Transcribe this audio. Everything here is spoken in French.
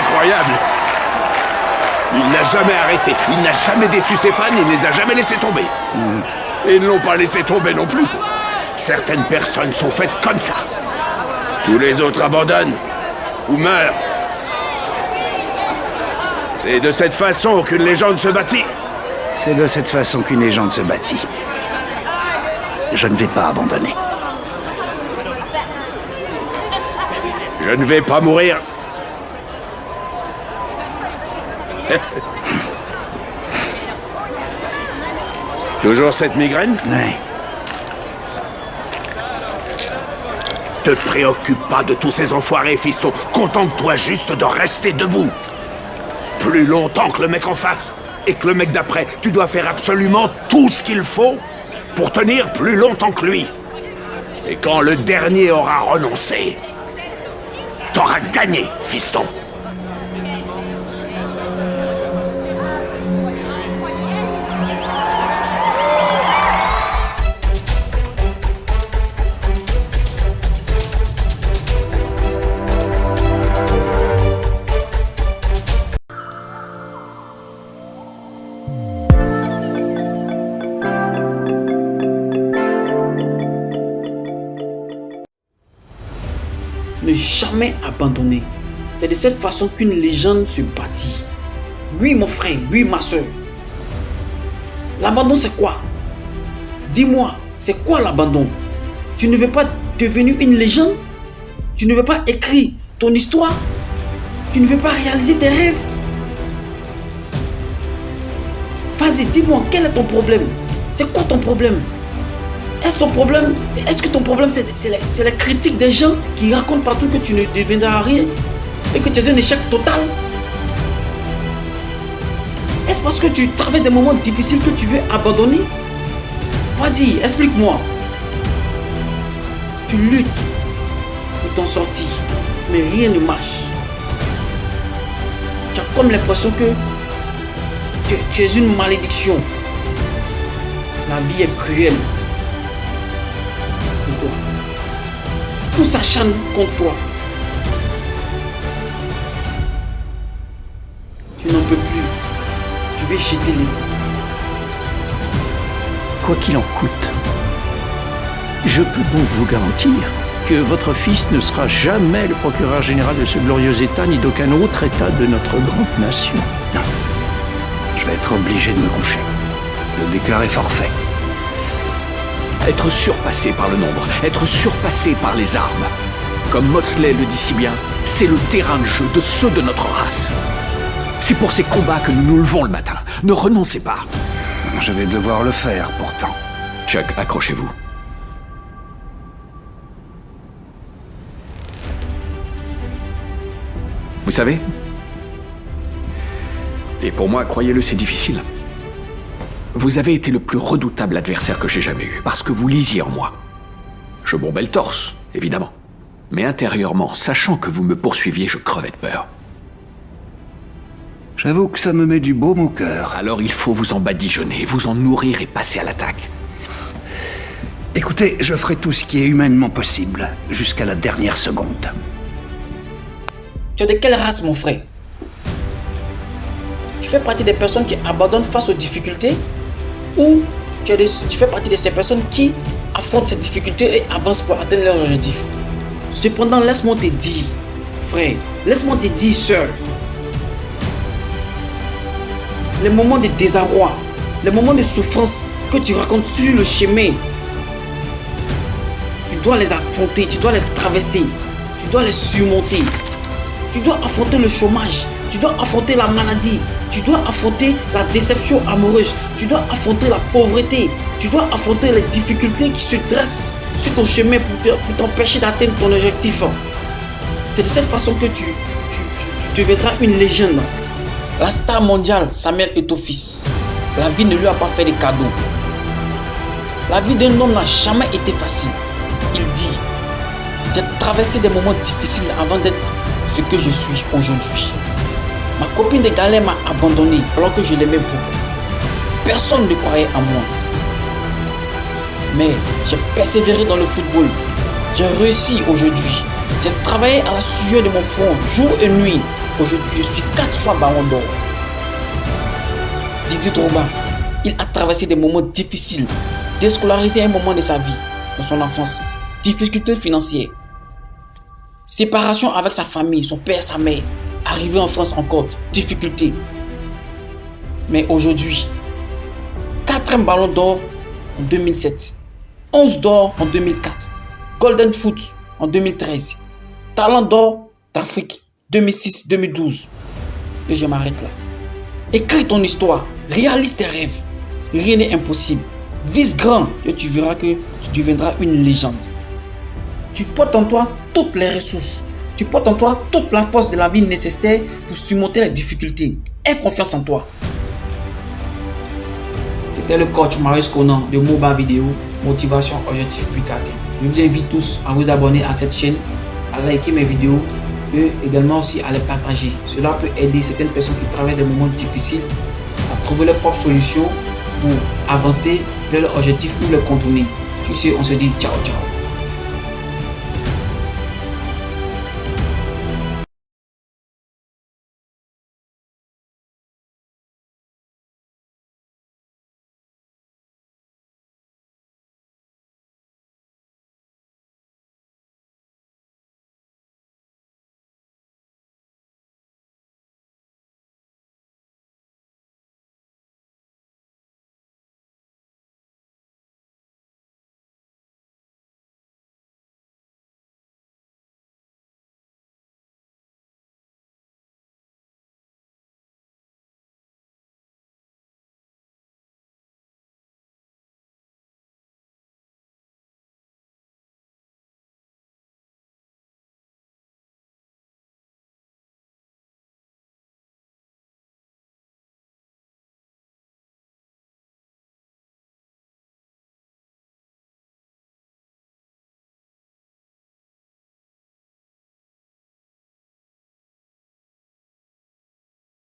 incroyable. Il n'a jamais arrêté, il n'a jamais déçu ses fans, il ne les a jamais laissés tomber. Et ils ne l'ont pas laissé tomber non plus. Certaines personnes sont faites comme ça. Tous les autres abandonnent ou meurent. C'est de cette façon qu'une légende se bâtit. C'est de cette façon qu'une légende se bâtit. Je ne vais pas abandonner. Je ne vais pas mourir. Toujours cette migraine? Ouais. Te préoccupe pas de tous ces enfoirés, fiston. Contente-toi juste de rester debout. Plus longtemps que le mec en face. Et que le mec d'après, tu dois faire absolument tout ce qu'il faut pour tenir plus longtemps que lui. Et quand le dernier aura renoncé, t'auras gagné, fiston. Ne jamais abandonner. C'est de cette façon qu'une légende se bâtit. Oui, mon frère, oui, ma soeur. L'abandon, c'est quoi? Dis-moi, c'est quoi l'abandon? Tu ne veux pas devenir une légende? Tu ne veux pas écrire ton histoire? Tu ne veux pas réaliser tes rêves? Vas-y, dis-moi, quel est ton problème? C'est quoi ton problème? Est-ce que ton problème c'est la critique des gens qui racontent partout que tu ne deviendras rien et que tu es un échec total? Est-ce parce que tu traverses des moments difficiles que tu veux abandonner? Vas-y, explique-moi. Tu luttes pour t'en sortir, mais rien ne marche. Tu as comme l'impression que tu es une malédiction. La vie est cruelle. Tout s'acharne contre toi. Tu n'en peux plus. Tu veux jeter les... Quoi qu'il en coûte, je peux donc vous garantir que votre fils ne sera jamais le procureur général de ce glorieux État ni d'aucun autre État de notre grande nation. Non. Je vais être obligé de me coucher. De déclarer forfait. Être surpassé par le nombre, être surpassé par les armes. Comme Mosley le dit si bien, c'est le terrain de jeu de ceux de notre race. C'est pour ces combats que nous nous levons le matin. Ne renoncez pas. Je vais devoir le faire, pourtant. Chuck, accrochez-vous. Vous savez, et pour moi, croyez-le, c'est difficile. Vous avez été le plus redoutable adversaire que j'ai jamais eu, parce que vous lisiez en moi. Je bombais le torse, évidemment. Mais intérieurement, sachant que vous me poursuiviez, je crevais de peur. J'avoue que ça me met du baume au cœur. Alors il faut vous en badigeonner, vous en nourrir et passer à l'attaque. Écoutez, je ferai tout ce qui est humainement possible, jusqu'à la dernière seconde. Tu es de quelle race, mon frère? Tu fais partie des personnes qui abandonnent face aux difficultés? Ou tu fais partie de ces personnes qui affrontent ces difficultés et avancent pour atteindre leur objectif? Cependant, laisse-moi te dire, frère, laisse-moi te dire, sœur, les moments de désarroi, les moments de souffrance que tu racontes sur le chemin, tu dois les affronter, tu dois les traverser, tu dois les surmonter. Tu dois affronter le chômage, tu dois affronter la maladie, tu dois affronter la déception amoureuse, tu dois affronter la pauvreté, tu dois affronter les difficultés qui se dressent sur ton chemin pour t'empêcher d'atteindre ton objectif. C'est de cette façon que tu deviendras une légende. La star mondiale Samuel Eto'o-Fils, la vie ne lui a pas fait de cadeaux. La vie d'un homme n'a jamais été facile. Il dit, j'ai traversé des moments difficiles avant d'être ce que je suis aujourd'hui. Ma copine de galère m'a abandonné alors que je l'aimais beaucoup. Personne ne croyait en moi. Mais j'ai persévéré dans le football. J'ai réussi aujourd'hui. J'ai travaillé à la sueur de mon front, jour et nuit, Aujourd'hui, je suis 4 fois ballon d'or. Didier Drogba, il a traversé des moments difficiles, déscolarisé à un moment de sa vie, dans son enfance, difficultés financières, séparation avec sa famille, son père, sa mère, arrivé en France encore, difficultés. Mais aujourd'hui, 4e ballon d'or en 2007, 11 d'or en 2004, Golden Foot en 2013, Talent d'or d'Afrique 2006-2012. Et je m'arrête là. Écris ton histoire, réalise tes rêves. Rien n'est impossible. Vise grand et tu verras que tu deviendras une légende. Tu portes en toi toutes les ressources. Tu portes en toi toute la force de la vie nécessaire pour surmonter les difficultés. Aie confiance en toi. C'était le coach Marius Conan de Moba Vidéo, Motivation Objectif But Atteint. Je vous invite tous à vous abonner à cette chaîne, à liker mes vidéos et également aussi à les partager. Cela peut aider certaines personnes qui traversent des moments difficiles à trouver leurs propres solutions pour avancer vers leur objectif ou le contourner. Sur ce, on se dit ciao ciao.